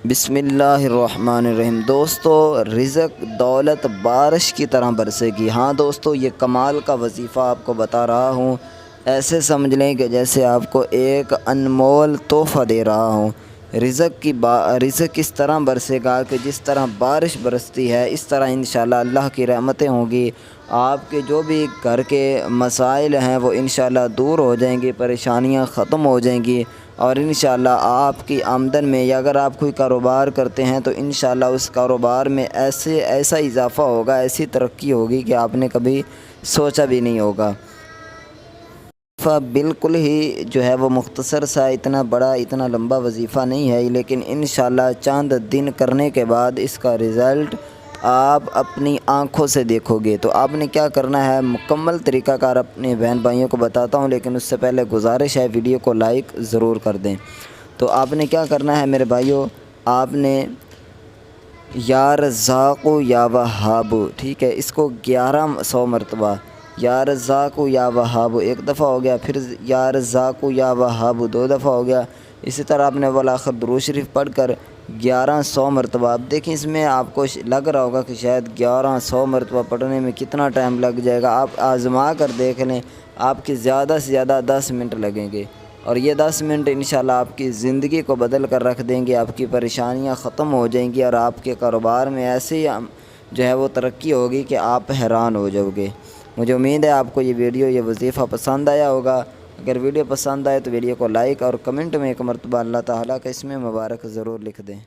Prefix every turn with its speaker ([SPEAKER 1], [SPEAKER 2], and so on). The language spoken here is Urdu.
[SPEAKER 1] بسم اللہ الرحمن الرحیم۔ دوستو، رزق دولت بارش کی طرح برسے گی۔ ہاں دوستو، یہ کمال کا وظیفہ آپ کو بتا رہا ہوں، ایسے سمجھ لیں کہ جیسے آپ کو ایک انمول تحفہ دے رہا ہوں۔ رزق اس طرح برسے گا کہ جس طرح بارش برستی ہے اس طرح انشاءاللہ اللہ کی رحمتیں ہوں گی۔ آپ کے جو بھی گھر کے مسائل ہیں وہ انشاءاللہ دور ہو جائیں گی، پریشانیاں ختم ہو جائیں گی، اور انشاءاللہ آپ کی آمدن میں، یا اگر آپ کوئی کاروبار کرتے ہیں تو انشاءاللہ اس کاروبار میں ایسا اضافہ ہوگا، ایسی ترقی ہوگی کہ آپ نے کبھی سوچا بھی نہیں ہوگا۔ وظیفہ بالکل ہی جو ہے وہ مختصر سا، اتنا بڑا اتنا لمبا وظیفہ نہیں ہے، لیکن انشاءاللہ چند دن کرنے کے بعد اس کا رزلٹ آپ اپنی آنکھوں سے دیکھو گے۔ تو آپ نے کیا کرنا ہے، مکمل طریقہ کار اپنے بہن بھائیوں کو بتاتا ہوں، لیکن اس سے پہلے گزارش ہے ویڈیو کو لائک ضرور کر دیں۔ تو آپ نے کیا کرنا ہے میرے بھائیوں، آپ نے یا رزاق یا وہاب، ٹھیک ہے، اس کو 1100 مرتبہ، یا رزاق یا وہاب ایک دفعہ ہو گیا، پھر یا رزاق یا وہاب 2 دفعہ ہو گیا، اسی طرح آپ نے والآخر درود شریف پڑھ کر 1100 مرتبہ۔ اب دیکھیں اس میں آپ کو لگ رہا ہوگا کہ شاید 1100 مرتبہ پڑھنے میں کتنا ٹائم لگ جائے گا۔ آپ آزما کر دیکھ لیں، آپ کی زیادہ سے زیادہ 10 منٹ لگیں گے، اور یہ 10 منٹ انشاءاللہ آپ کی زندگی کو بدل کر رکھ دیں گے۔ آپ کی پریشانیاں ختم ہو جائیں گی، اور آپ کے کاروبار میں ایسی جو ہے وہ ترقی ہوگی کہ آپ حیران ہو جاؤ گے۔ مجھے امید ہے آپ کو یہ ویڈیو، یہ وظیفہ پسند آیا ہوگا۔ اگر ویڈیو پسند آئے تو ویڈیو کو لائک اور کمنٹ میں ایک مرتبہ اللہ تعالیٰ کا اسم مبارک ضرور لکھ دیں۔